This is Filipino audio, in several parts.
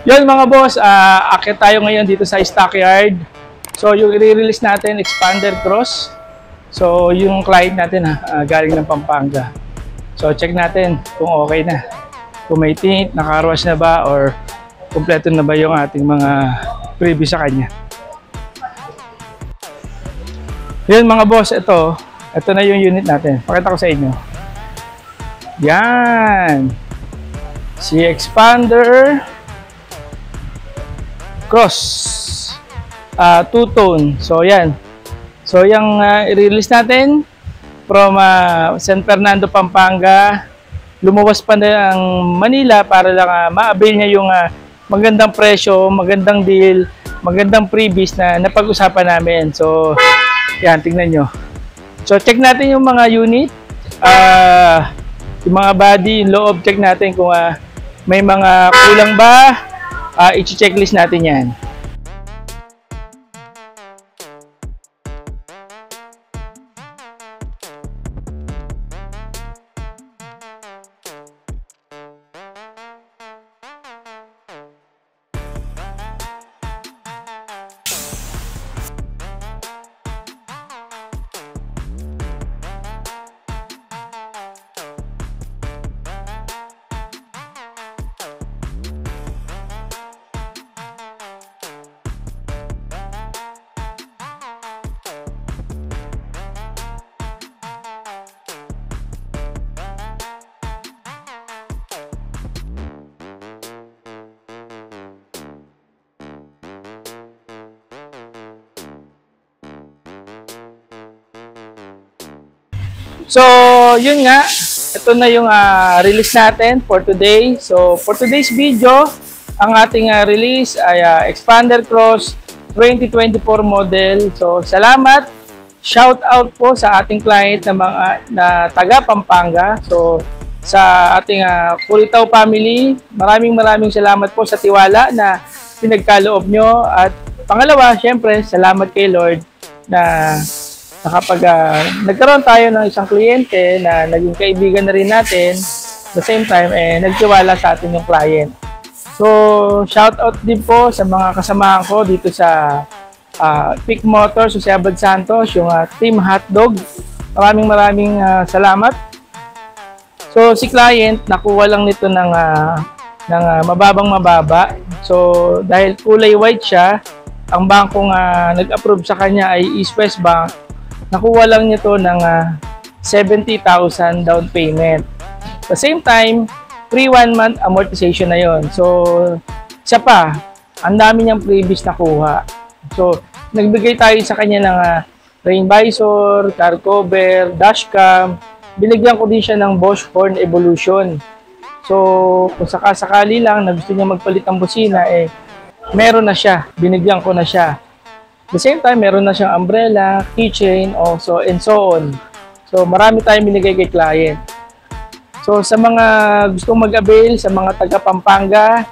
Yun mga boss, akit tayo ngayon dito sa stockyard. So yung i-release natin, expander cross. So yung client natin galing ng Pampanga. So check natin kung okay na. Kung may tint, naka-wash na ba, or kumpleto na ba yung ating mga preview sa kanya. Yun mga boss, ito na yung unit natin. Pakita ko sa inyo. Yan. Si expander cross. Two-tone. So yan. So yung i-release natin from San Fernando, Pampanga. Lumuwas pa na ang Manila para lang ma-avail niya yung magandang presyo, magandang deal, magandang freebies na napag-usapan namin. So yan, tingnan nyo. So, check natin yung mga unit. Yung mga body, yung loob, check natin kung may mga kulang ba. I-checklist natin yan. So, yun nga. Ito na yung release natin for today. So, for today's video, ang ating release ay Expander Cross 2024 model. So, salamat. Shout out po sa ating client na mga taga Pampanga. So, sa ating Puritaw family, maraming salamat po sa tiwala na pinagkaloob nyo. At pangalawa, syempre, salamat kay Lord na kapag nagkaroon tayo ng isang kliyente na naging kaibigan na rin natin, at the same time, nagtiwala sa atin yung client. So, shout out din po sa mga kasamahan ko dito sa Peak Motors, Jose Abad Santos, yung Team Hotdog. Maraming salamat. So, si client, nakuha lang nito ng mababa. So, dahil kulay white siya, ang bangkong nag-approve sa kanya ay East West Bank. Nakuha lang nito ng 70,000 down payment. At the same time, free 1 month amortization na yon. So, isa pa, ang dami niyang previous nakuha. So, nagbigay tayo sa kanya ng rain visor, car cover, dashcam. Binigyan ko din siya ng Bosch Horn Evolution. So, kung sakasakali lang na gusto niya magpalit ng busina, meron na siya. Binigyan ko na siya. At the same time, meron na siyang umbrella, keychain, also, and so on. So, marami tayong binigay kay client. So, sa mga gustong mag-avail, sa mga taga Pampanga,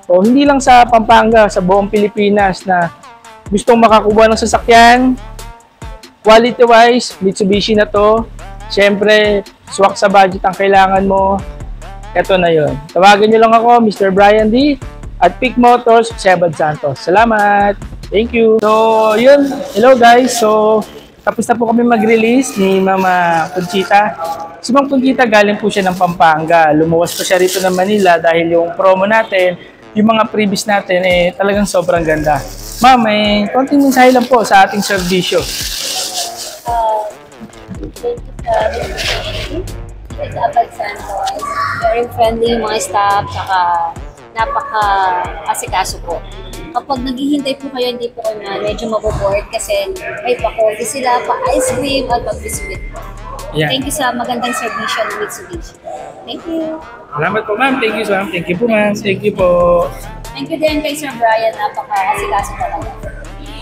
so, hindi lang sa Pampanga, sa buong Pilipinas na gustong makakuha ng sasakyan, quality-wise, Mitsubishi na to. Siyempre, swak sa budget ang kailangan mo. Ito na yon. Tawagan nyo lang ako, Mr. Brian D. at Peak Motors, Jose Abad Santos. Salamat! Thank you. So, yun. Hello guys. So, tapos na po kami mag-release ni Mama Conchita. Si Ma'am Conchita galing po siya ng Pampanga. Lumuwas po siya rito ng Manila dahil yung promo natin, yung mga previous natin, talagang sobrang ganda. Ma'am, may konting mensahe lang po sa ating serbisyo. Jose Abad Santos. Very friendly mga staff, saka napaka-asikaso po. Kapag naghihintay po kayo, hindi po kayo medyo maboboard kasi may pa-coffee sila, pa-ice cream, at pa-biscuit po. Yeah. Thank you sa magandang servisyo ng Mitsubishi. Thank you. Salamat po ma'am. Thank you ma'am. Thank you po ma'am. Thank you po. Thank you din kay Sir Brian. Napaka-asikaso talaga.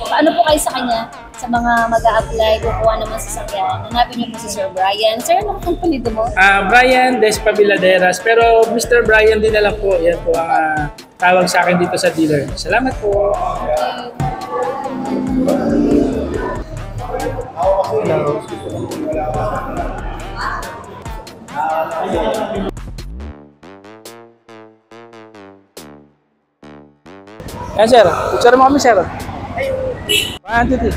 Paano po kayo sa kanya? Sa mga mag-a-apply, kukuha naman sa sakyan. Hanapin niyo po si Sir Brian. Sir, ano kung palido mo? Brian Despabiladeras. Pero Mr. Brian din na lang po. Yan po ang tawag sa akin dito sa dealer. Salamat po. Okay. Yan, sir. Picture mo kami, sir. 1, 2, 3.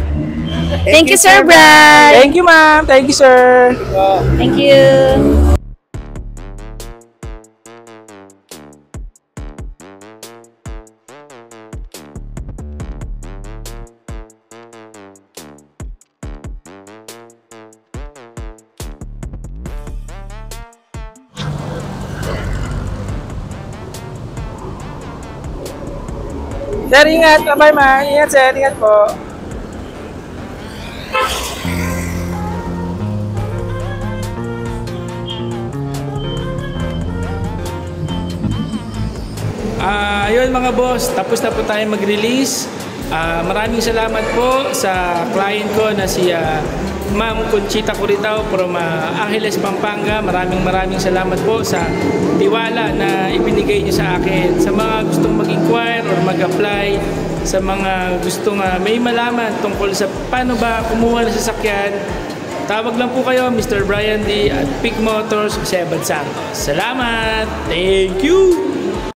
Thank you, Sir Brad. Thank you, ma'am. Thank you, sir. Thank you. Sir, ingat. Bye, ma'am. Ingat, sir. Ingat po. Ayun mga boss, tapos na po tayo mag-release. Maraming salamat po sa client ko na si Ma'am Conchita Curitao from Angeles, Pampanga. Maraming salamat po sa tiwala na ibinigay niyo sa akin. Sa mga gustong mag-inquire or mag-apply, sa mga gustong may malaman tungkol sa paano ba kumuha ng sasakyan, tawag lang po kayo, Mr. Brian D. at Peak Motors, Jose Santos. Salamat! Thank you!